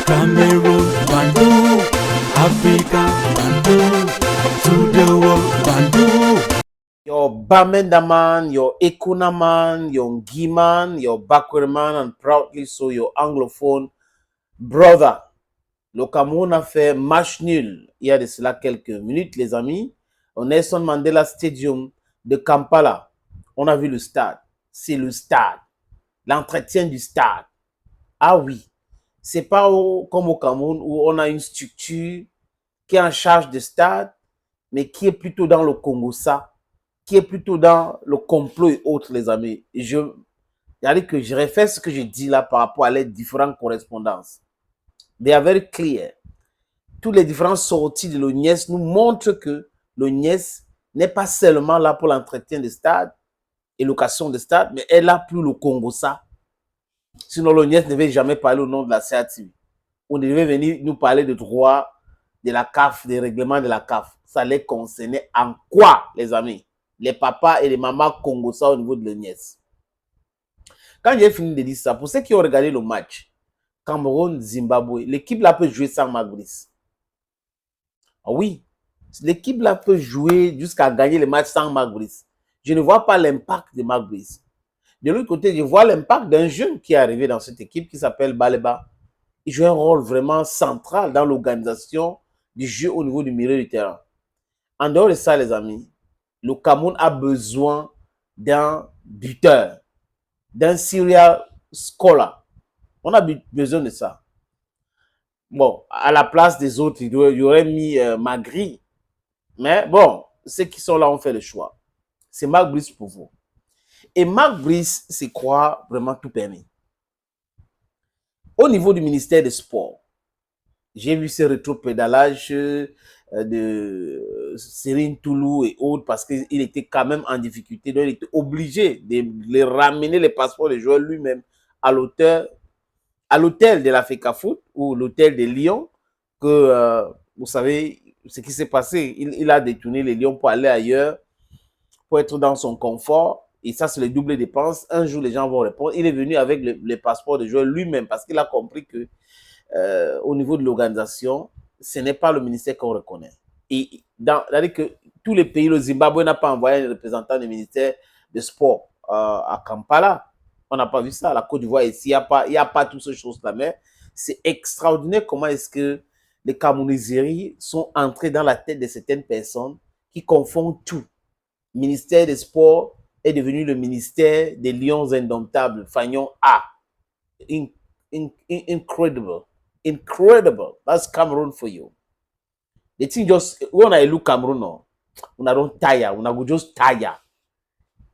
Cameroon, Bandung, Africa, Bandung, to the world, Bandung. Your Bamenda man, your Ekuna man, your Ngi man, your Bakwe man, and proudly so your anglophone brother. Le Cameroun a fait match nul il y a de cela quelques minutes, les amis, au Nelson Mandela Stadium de Kampala. On a vu le stade. C'est le stade. L'entretien du stade. Ah oui. C'est pas comme au Cameroun où on a une structure qui est en charge du stade, mais qui est plutôt dans le Congo-Ça, qui est plutôt dans le complot et autres, les amis. C'est-à-dire que je refais ce que je dis là par rapport à les différentes correspondances. They are very clear. Toutes les différentes sorties de l'ONIES nous montrent que l'ONIES n'est pas seulement là pour l'entretien des stades et location des stades, mais elle a plus le Congo-Ça. Sinon, l'ONIES ne devait jamais parler au nom de la CATV. On devait venir nous parler de droit de la CAF, des règlements de la CAF. Ça les concernait en quoi, les amis? Les papas et les mamans Congo-Ça au niveau de l'ONIES. Quand j'ai fini de dire ça, pour ceux qui ont regardé le match, Cameroun-Zimbabwe, l'équipe là peut jouer sans Magbris. Ah oui, l'équipe là peut jouer jusqu'à gagner le match sans Magbris. Je ne vois pas l'impact de Magbris. De l'autre côté, je vois l'impact d'un jeune qui est arrivé dans cette équipe qui s'appelle Baleba. Il joue un rôle vraiment central dans l'organisation du jeu au niveau du milieu du terrain. En dehors de ça, les amis, le Cameroun a besoin d'un buteur, d'un serial scorer. On a besoin de ça. Bon, à la place des autres, il y aurait mis Magri. Mais bon, ceux qui sont là ont fait le choix. C'est Marc Brice pour vous. Et Marc Brice, c'est quoi vraiment tout permis. Au niveau du ministère des Sports, j'ai vu ce rétro-pédalage de Serine Toulou et autres parce qu'il était quand même en difficulté. Donc, il était obligé de les ramener les passeports des joueurs lui-même à l'hôtel de la FECAFOOT ou l'hôtel de Lyon que, vous savez, ce qui s'est passé, il a détourné les Lions pour aller ailleurs, pour être dans son confort. Et ça, c'est les doubles dépenses. Un jour, les gens vont répondre. Il est venu avec les passeports de joueurs lui-même parce qu'il a compris que au niveau de l'organisation, ce n'est pas le ministère qu'on reconnaît. Et c'est-à-dire que tous les pays, le Zimbabwe n'a pas envoyé un représentant du ministère des Sports à Kampala. On n'a pas vu ça. La Côte d'Ivoire, ici, il n'y a pas toutes ces choses-là. Mais c'est extraordinaire comment est-ce que les Camerounaiseries sont entrées dans la tête de certaines personnes qui confondent tout. Le ministère des Sports est devenu le ministère des Lions Indomptables, Fagnon A. Incredible. Incredible. That's Cameroon for you. The thing just, when I look Cameroon, no, I don't tire. I go just tire.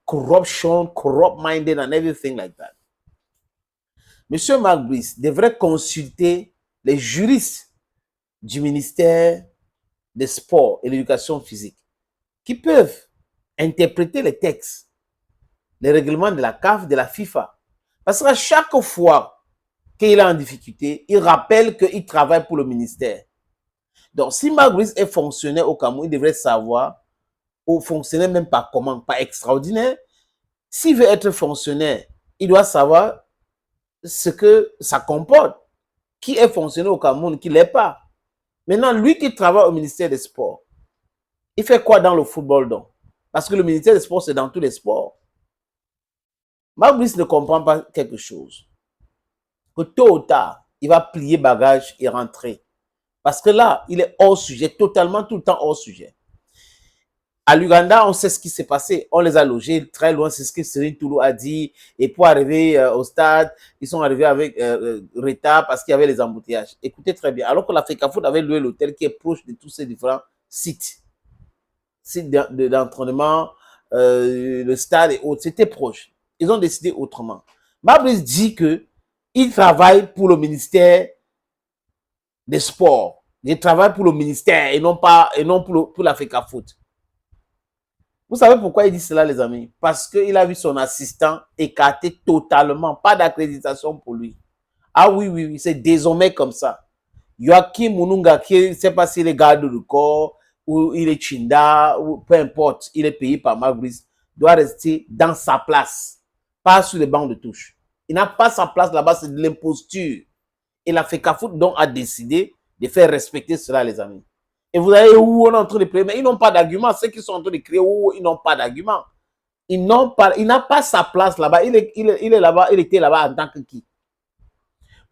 Corruption, corrupt-minded and everything like that. Monsieur Marc Brice devrait consulter les juristes du ministère des Sports et de l'Éducation physique qui peuvent interpréter les textes, les règlements de la CAF, de la FIFA. Parce qu'à chaque fois qu'il est en difficulté, il rappelle qu'il travaille pour le ministère. Donc, si Marc Brice est fonctionnaire au Cameroun, il devrait savoir, ou fonctionnaire même par commande, pas extraordinaire. S'il veut être fonctionnaire, il doit savoir ce que ça comporte. Qui est fonctionnaire au Cameroun, qui ne l'est pas. Maintenant, lui qui travaille au ministère des Sports, il fait quoi dans le football donc? Parce que le ministère des Sports, c'est dans tous les sports. Marc Brice ne comprend pas quelque chose. Que tôt ou tard, il va plier bagage et rentrer. Parce que là, il est hors sujet, totalement tout le temps hors sujet. À l'Ouganda, on sait ce qui s'est passé. On les a logés très loin, c'est ce que Serine Toulou a dit. Et pour arriver au stade, ils sont arrivés avec retard parce qu'il y avait les embouteillages. Écoutez très bien. Alors que la FECAFOOT avait loué l'hôtel qui est proche de tous ces différents sites d'entraînement, le stade et autres, c'était proche. Ils ont décidé autrement. Mabrice dit qu'il travaille pour le ministère des Sports. Il travaille pour le ministère et non pour la FECAFOOT. Vous savez pourquoi il dit cela, les amis? Parce qu'il a vu son assistant écarté totalement. Pas d'accréditation pour lui. Ah oui, oui, oui, c'est désormais comme ça. Joachim Mununga, qui ne sait pas s'il est garde du corps, ou il est Chinda, ou peu importe, il est payé par Mabrice, doit rester dans sa place. Pas sur les bancs de touche. Il n'a pas sa place là-bas, c'est de l'imposture. Et la FECAFOOT donc a décidé de faire respecter cela, les amis. Et vous allez où on est en train de plaider, mais ils n'ont pas d'argument. Ceux qui sont en train de crier, ils n'ont pas d'argument. Il n'a pas sa place là-bas. Il est là-bas, il était là-bas en tant que qui?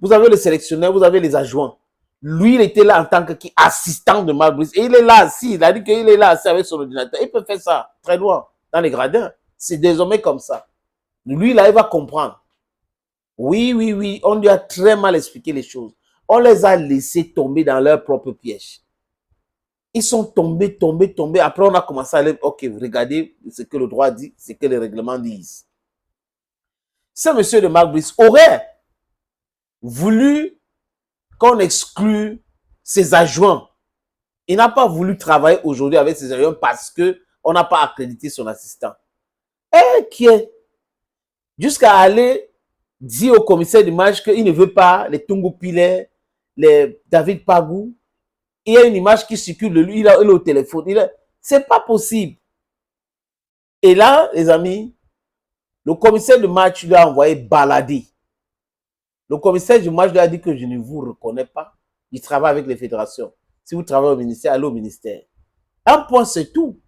Vous avez le sélectionneur, vous avez les adjoints. Lui, il était là en tant que qui? Assistant de Marc Brice. Et il est là assis. Il a dit qu'il est là assis avec son ordinateur. Il peut faire ça très loin, dans les gradins. C'est désormais comme ça. Lui, là, il va comprendre. Oui, oui, oui. On lui a très mal expliqué les choses. On les a laissés tomber dans leur propre piège. Ils sont tombés, tombés, tombés. Après, on a commencé à aller, ok, regardez ce que le droit dit, ce que les règlements disent. Ce monsieur de Marc Brice aurait voulu qu'on exclue ses adjoints. Il n'a pas voulu travailler aujourd'hui avec ses adjoints parce qu'on n'a pas accrédité son assistant. Et qui est jusqu'à aller dire au commissaire du match qu'il ne veut pas les Tungu Pilet, les David Pagou. Il y a une image qui circule de lui, il est au téléphone. C'est pas possible. Et là, les amis, le commissaire du match lui a envoyé balader. Le commissaire du match lui a dit que je ne vous reconnais pas. Il travaille avec les fédérations. Si vous travaillez au ministère, allez au ministère. Un point, c'est tout.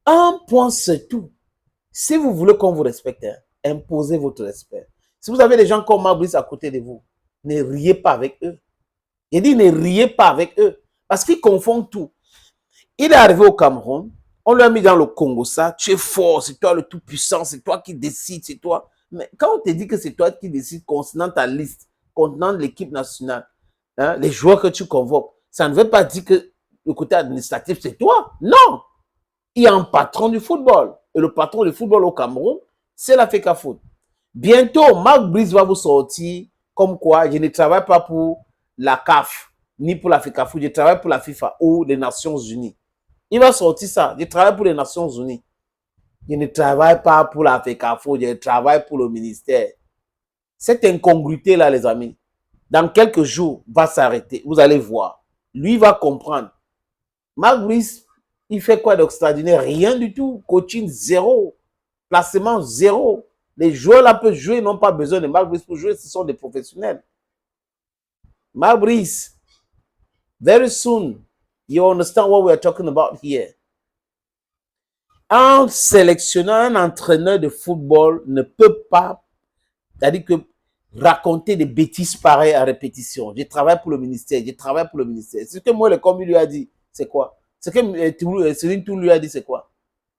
Un point, c'est tout. Si vous voulez qu'on vous respecte, hein, imposez votre respect. Si vous avez des gens comme Marc Brice à côté de vous, ne riez pas avec eux. Il dit ne riez pas avec eux. Parce qu'ils confondent tout. Il est arrivé au Cameroun. On lui a mis dans le Congo ça. Tu es fort, c'est toi le tout-puissant, c'est toi qui décides, c'est toi. Mais quand on te dit que c'est toi qui décides concernant ta liste, concernant l'équipe nationale, hein, les joueurs que tu convoques, ça ne veut pas dire que le côté administratif, c'est toi. Non. Il y a un patron du football. Et le patron du football au Cameroun, c'est la FECAFOOT. Bientôt, Marc Brice va vous sortir comme quoi je ne travaille pas pour la CAF, ni pour la FECAFOOT, je travaille pour la FIFA ou les Nations Unies. Il va sortir ça. Je travaille pour les Nations Unies. Je ne travaille pas pour la FECAFOOT, je travaille pour le ministère. Cette incongruité-là, les amis, dans quelques jours, va s'arrêter. Vous allez voir. Lui va comprendre. Marc Brice, il fait quoi d'extraordinaire? Rien du tout. Coaching zéro. Placement zéro. Les joueurs là peuvent jouer, n'ont pas besoin de Marc Brice pour jouer, ce sont des professionnels. Marc Brice, very soon, you understand what we are talking about here. Un sélectionneur, un entraîneur de football ne peut pas, c'est-à-dire que raconter des bêtises pareilles à répétition. Je travaille pour le ministère, je travaille pour le ministère. Ce que moi, le commis lui a dit, c'est quoi? Ce que Céline Toul lui a dit, c'est quoi?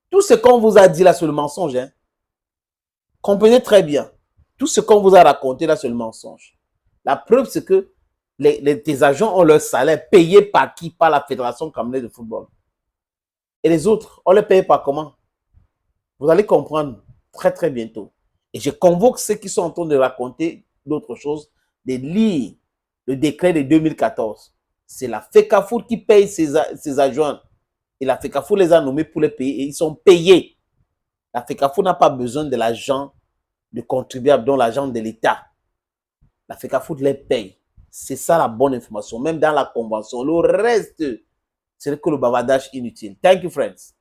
Tout ce qu'on vous a dit là, c'est le mensonge. Hein? Comprenez très bien. Tout ce qu'on vous a raconté là, c'est le mensonge. La preuve, c'est que tes agents ont leur salaire payé par qui? Par la Fédération camerounaise de football. Et les autres, on les paye par comment? Vous allez comprendre très très bientôt. Et je convoque ceux qui sont en train de raconter d'autres choses, de lire le décret de 2014. C'est la FECAFOOT qui paye ses adjoints. Et la FECAFOOT les a nommés pour les payer et ils sont payés. La FECAFOOT n'a pas besoin de l'argent de contribuables, dont l'argent de l'État. La FECAFOOT les paye. C'est ça la bonne information, même dans la convention. Le reste, c'est que le bavardage inutile. Thank you, friends.